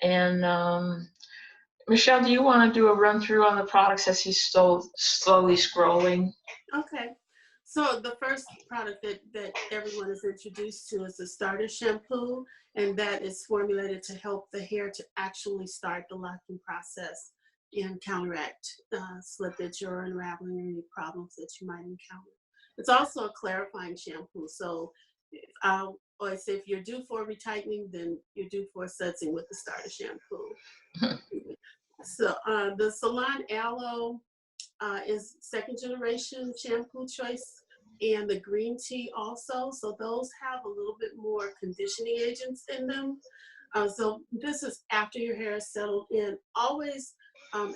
And Michelle, do you want to do a run through on the products as he's still slowly scrolling? Okay. So the first product that everyone is introduced to is the starter shampoo, and that is formulated to help the hair to actually start the locking process and counteract slippage or unraveling or any problems that you might encounter. It's also a clarifying shampoo. So I always say if you're due for retightening, then you're due for sudsing with the starter shampoo. So the Salon Aloe is second generation shampoo choice, and the green tea also. So those have a little bit more conditioning agents in them. So this is after your hair is settled in. Always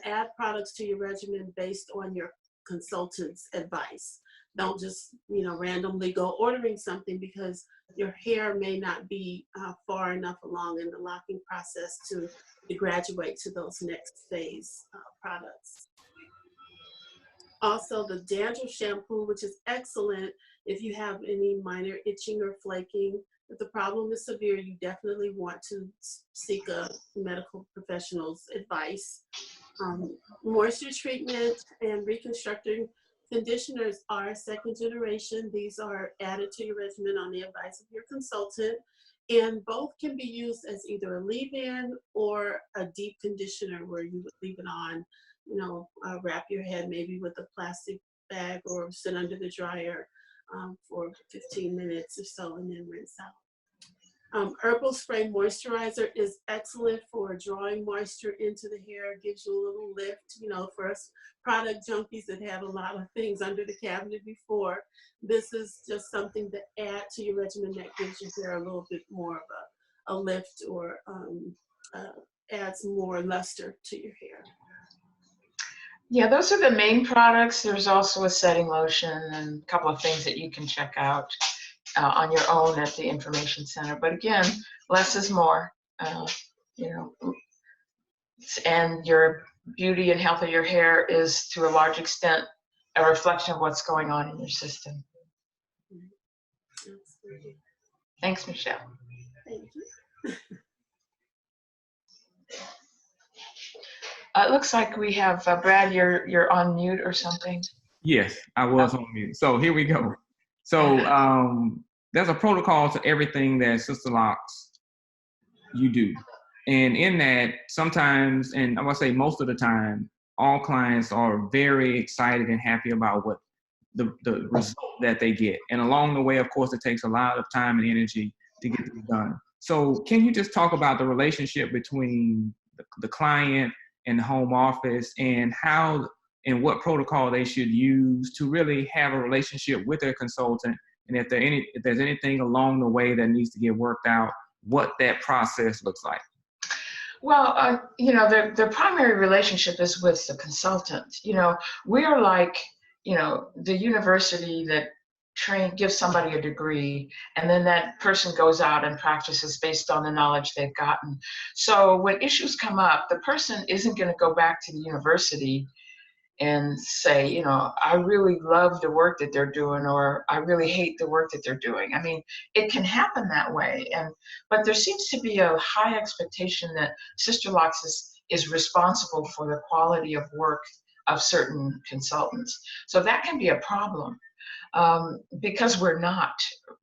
add products to your regimen based on your consultant's advice. Don't just, randomly go ordering something because your hair may not be far enough along in the locking process to graduate to those next phase products. Also, the dandruff shampoo, which is excellent if you have any minor itching or flaking. If the problem is severe, you definitely want to seek a medical professional's advice. Moisture treatment and reconstructing conditioners are second generation. These are added to your regimen on the advice of your consultant, and both can be used as either a leave-in or a deep conditioner where you would leave it on, wrap your head maybe with a plastic bag or sit under the dryer for 15 minutes or so and then rinse out. Herbal spray moisturizer is excellent for drawing moisture into the hair. It gives you a little lift, for us product junkies that had a lot of things under the cabinet before. This is just something to add to your regimen that gives your hair a little bit more of a lift or adds more luster to your hair. Yeah, those are the main products. There's also a setting lotion and a couple of things that you can check out on your own at the information center. But again, less is more, and your beauty and health of your hair is to a large extent a reflection of what's going on in your system. Absolutely. Thanks, Michelle. Thank you. It looks like we have Brad. You're on mute or something. Yes, I was on mute. So here we go. So there's a protocol to everything that Sisterlocks you do. And in that, sometimes, and I want to say most of the time, all clients are very excited and happy about what the result that they get. And along the way, of course, it takes a lot of time and energy to get this done. So can you just talk about the relationship between the client and the home office, and how and what protocol they should use to really have a relationship with their consultant, and if there's anything along the way that needs to get worked out, what that process looks like? Well, the primary relationship is with the consultant. We are like, the university that gives somebody a degree, and then that person goes out and practices based on the knowledge they've gotten. So when issues come up, the person isn't going to go back to the university and say, I really love the work that they're doing, or I really hate the work that they're doing. I mean, it can happen that way, but there seems to be a high expectation that Sisterlocks is responsible for the quality of work of certain consultants. So that can be a problem. Because we're not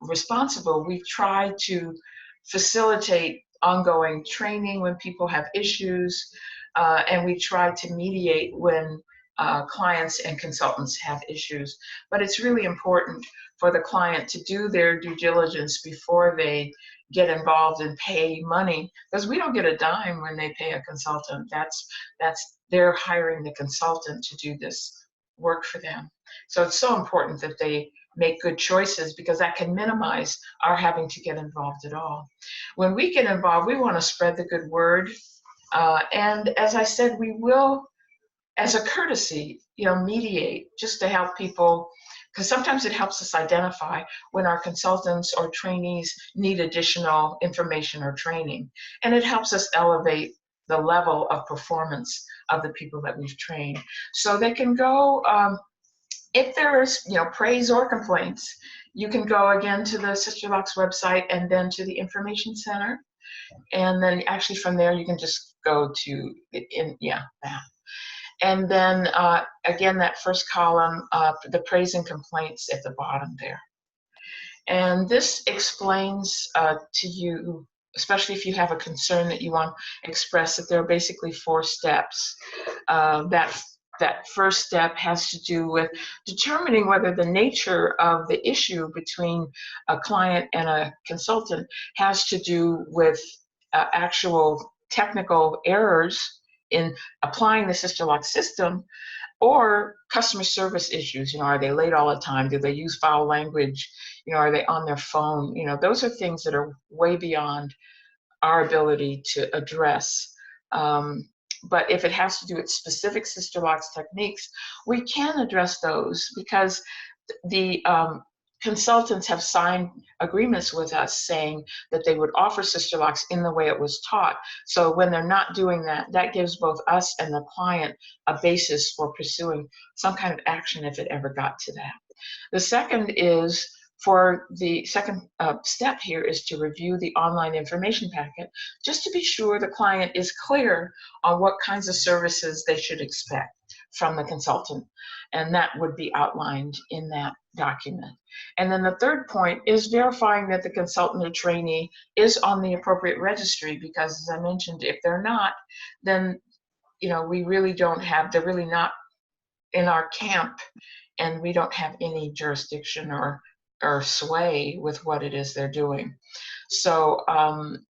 responsible, we try to facilitate ongoing training when people have issues, and we try to mediate when clients and consultants have issues. But it's really important for the client to do their due diligence before they get involved and pay money, because we don't get a dime when they pay a consultant. They're hiring the consultant to do this work for them. So it's so important that they make good choices, because that can minimize our having to get involved at all. When we get involved, we want to spread the good word. And as I said, we will, as a courtesy, mediate just to help people, because sometimes it helps us identify when our consultants or trainees need additional information or training. And it helps us elevate the level of performance of the people that we've trained. So they can go, if there's praise or complaints, you can go again to the Sisterlocks website and then to the information center. And then actually from there, you can just go to that. And then again, that first column, the praise and complaints at the bottom there. And this explains to you, especially if you have a concern that you want to express, that there are basically 4 steps. That first step has to do with determining whether the nature of the issue between a client and a consultant has to do with actual technical errors in applying the Sisterlocks system, or customer service issues. Are they late all the time? Do they use foul language? Are they on their phone? Those are things that are way beyond our ability to address. But if it has to do with specific Sisterlocks techniques, we can address those, because the consultants have signed agreements with us saying that they would offer Sisterlocks in the way it was taught. So when they're not doing that, that gives both us and the client a basis for pursuing some kind of action if it ever got to that. The second is, for the second step here, is to review the online information packet, just to be sure the client is clear on what kinds of services they should expect from the consultant. And that would be outlined in that document. And then the third point is verifying that the consultant or trainee is on the appropriate registry, because as I mentioned, if they're not, then we really don't have, they're really not in our camp, and we don't have any jurisdiction or sway with what it is they're doing. So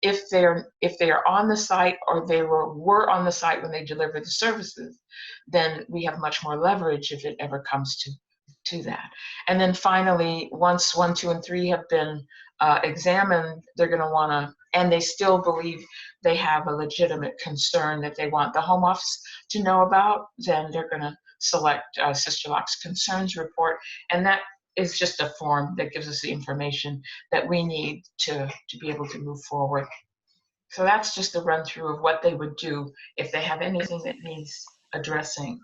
if they are on the site, or they were on the site when they delivered the services, then we have much more leverage if it ever comes to that. And then finally, once 1, 2, and 3 have been examined, they're going to want to, and they still believe they have a legitimate concern that they want the home office to know about, then they're going to select Sisterlocks Concerns Report, and that is just a form that gives us the information that we need to be able to move forward. So that's just a run through of what they would do if they have anything that needs addressing.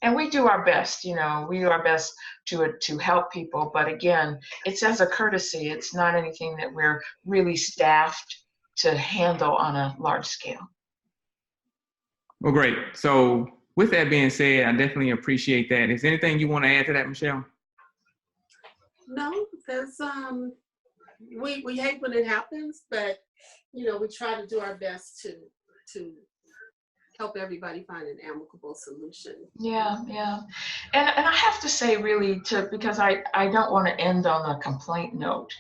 And we do our best, we do our best to help people, but again, it's as a courtesy. It's not anything that we're really staffed to handle on a large scale. Well, great. So with that being said, I definitely appreciate that. Is there anything you want to add to that, Michelle? No, there's we hate when it happens, but we try to do our best to help everybody find an amicable solution. Yeah. And I have to say, really, because I don't want to end on a complaint note,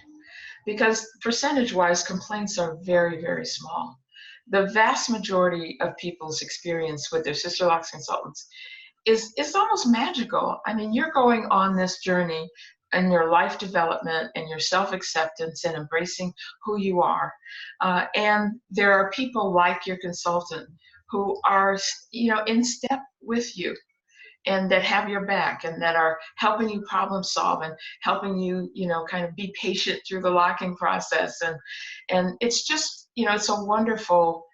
because percentage-wise, complaints are very, very small. The vast majority of people's experience with their Sisterlocks consultants is almost magical. I mean, you're going on this journey in your life development and your self-acceptance and embracing who you are. And there are people like your consultant who are, in step with you, and that have your back, and that are helping you problem solve, and helping you, kind of be patient through the locking process. And it's just, it's a wonderful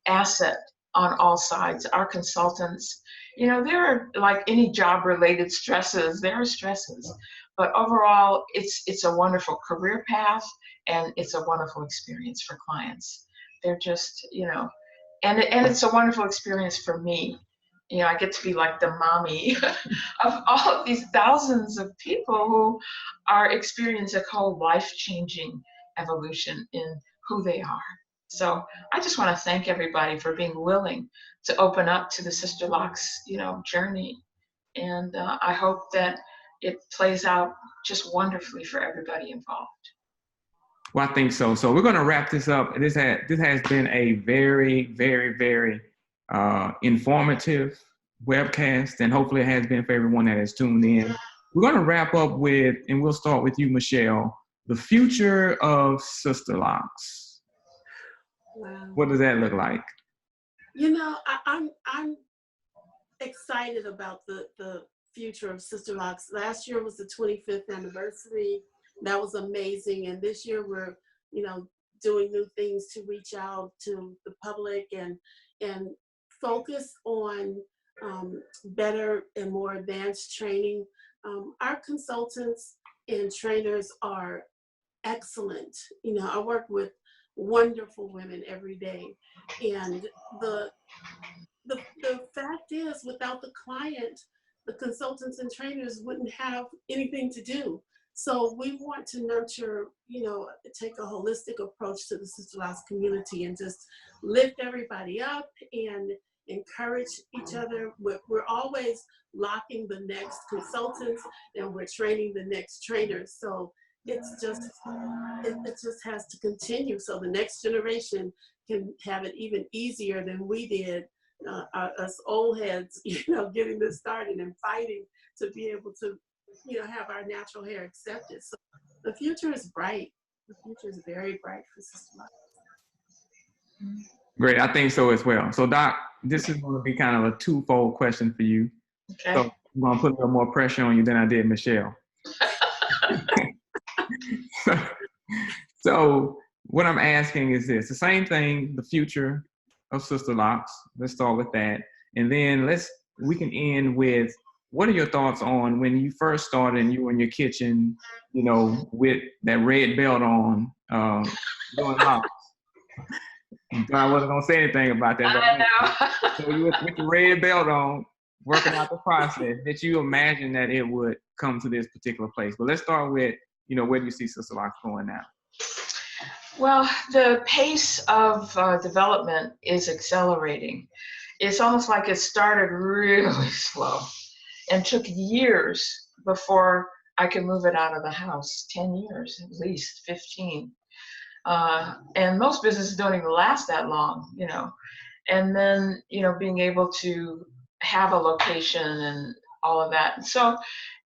asset on all sides. Our consultants, there are, like any job-related stresses, there are stresses, but overall, it's a wonderful career path, and it's a wonderful experience for clients. They're just, and it's a wonderful experience for me. I get to be like the mommy of all of these thousands of people who are experiencing a whole life-changing evolution in who they are. So I just want to thank everybody for being willing to open up to the Sisterlocks, journey. And I hope that it plays out just wonderfully for everybody involved. Well, I think so. So we're going to wrap this up. This has been a very, very, very informative webcast, and hopefully it has been for everyone that has tuned in. We're going to wrap up with, and we'll start with you, Michelle, the future of Sisterlocks. Wow. What does that look like? I'm excited about the future of Sisterlocks. Last year was the 25th anniversary. That was amazing. And this year we're, doing new things to reach out to the public and focus on better and more advanced training. Our consultants and trainers are excellent. I work with wonderful women every day. And the fact is, without the client, the consultants and trainers wouldn't have anything to do. So we want to nurture, take a holistic approach to the Sisterlocks community and just lift everybody up and encourage each other. We're always locking the next consultants, and we're training the next trainers. So it just has to continue, so the next generation can have it even easier than we did, us old heads, getting this started and fighting to be able to, have our natural hair accepted. So the future is bright. The future is very bright for Sisterlocks. Great, I think so as well. So Doc, this is going to be kind of a twofold question for you. Okay. So I'm going to put a little more pressure on you than I did Michelle. So what I'm asking is this, the same thing, the future of Sisterlocks. Let's start with that. And then we can end with, what are your thoughts on when you first started and you were in your kitchen, with that red belt on, doing locks? I wasn't going to say anything about that. But I know. So you with your red belt on, working out the process, did you imagine that it would come to this particular place? But let's start with, where do you see Sisterlocks going now? Well, the pace of development is accelerating. It's almost like it started really slow and took years before I could move it out of the house. 10 years, at least 15. And most businesses don't even last that long, and then, being able to have a location and all of that. So,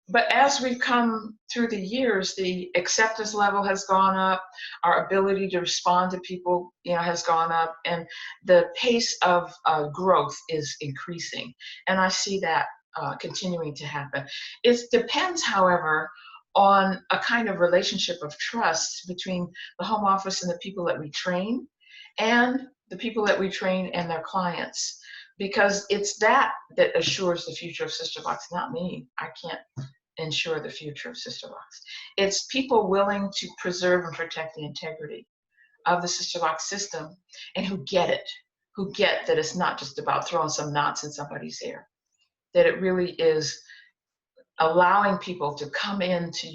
but as we've come through the years, the acceptance level has gone up, our ability to respond to people, has gone up, and the pace of growth is increasing. And I see that continuing to happen. It depends, however, on a kind of relationship of trust between the home office and the people that we train, and the people that we train and their clients, because it's that assures the future of Sisterlocks, not me. I can't ensure the future of Sisterlocks. It's people willing to preserve and protect the integrity of the Sisterlocks system, and who get it, who get that it's not just about throwing some knots in somebody's hair, that it really is allowing people to come into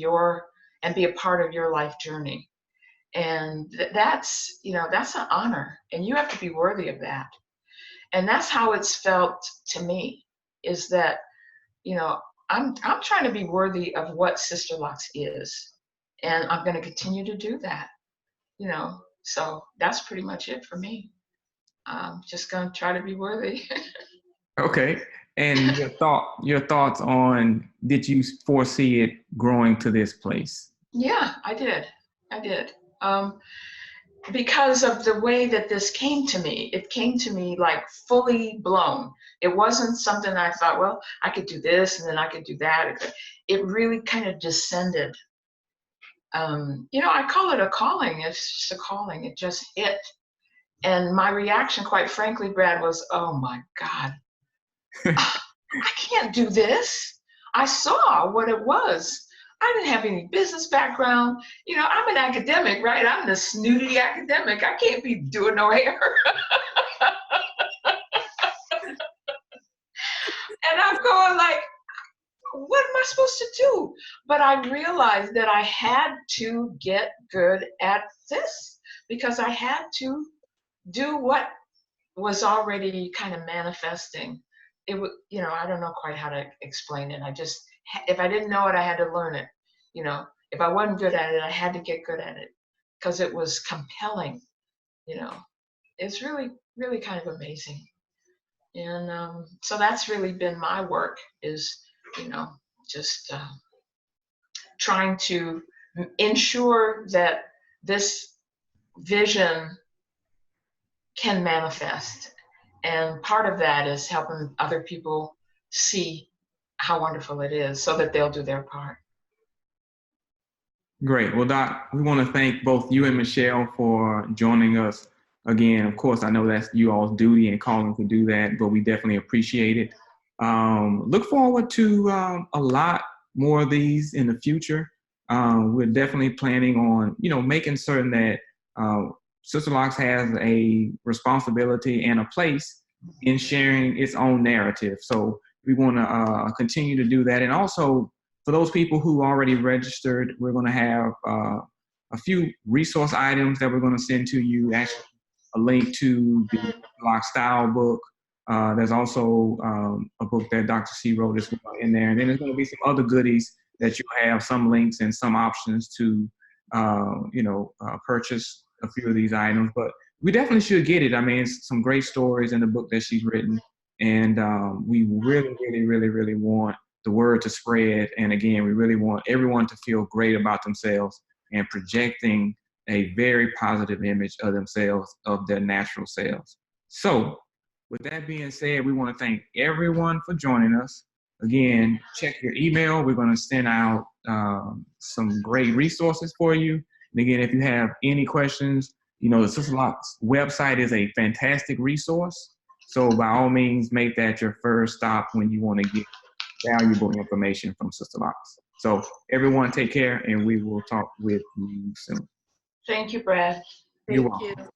and be a part of your life journey. And that's an honor, and you have to be worthy of that. And that's how it's felt to me, is that, I'm trying to be worthy of what Sisterlocks is, and I'm going to continue to do that, so that's pretty much it for me. I'm just going to try to be worthy. Okay. And your thoughts on, did you foresee it growing to this place? Yeah, I did. Because of the way that this came to me. It came to me like fully blown. It wasn't something I thought, well, I could do this and then I could do that. It really kind of descended. I call it a calling. It's just a calling. It just hit. And my reaction, quite frankly, Brad, was, oh my God. I can't do this. I saw what it was. I didn't have any business background. I'm an academic, right? I'm the snooty academic. I can't be doing no hair. And I'm going like, what am I supposed to do? But I realized that I had to get good at this, because I had to do what was already kind of manifesting. It would, I don't know quite how to explain it. If I didn't know it, I had to learn it. If I wasn't good at it, I had to get good at it, because it was compelling. It's really, really kind of amazing. And so that's really been my work, is, just trying to ensure that this vision can manifest. And part of that is helping other people see how wonderful it is, so that they'll do their part. Great. Well, Doc, we want to thank both you and Michelle for joining us again. Of course, I know that's you all's duty and calling to do that, but we definitely appreciate it. Look forward to a lot more of these in the future. We're definitely planning on, making certain that Sisterlocks has a responsibility and a place in sharing its own narrative. So we want to continue to do that. And also, for those people who already registered, we're going to have a few resource items that we're going to send to you. Actually, a link to the Loc Style book. There's also a book that Dr. C wrote as well in there. And then there's going to be some other goodies that you have, some links and some options to, purchase a few of these items. But we definitely should get it. I mean, it's some great stories in the book that she's written. And we really, really, really, really want the word to spread. And again, we really want everyone to feel great about themselves and projecting a very positive image of themselves, of their natural selves. So with that being said, we want to thank everyone for joining us. Again, check your email. We're going to send out some great resources for you. And again, if you have any questions, the Sisterlocks website is a fantastic resource. So by all means, make that your first stop when you want to get valuable information from Sisterlocks. So everyone take care, and we will talk with you soon. Thank you, Brad. You're welcome.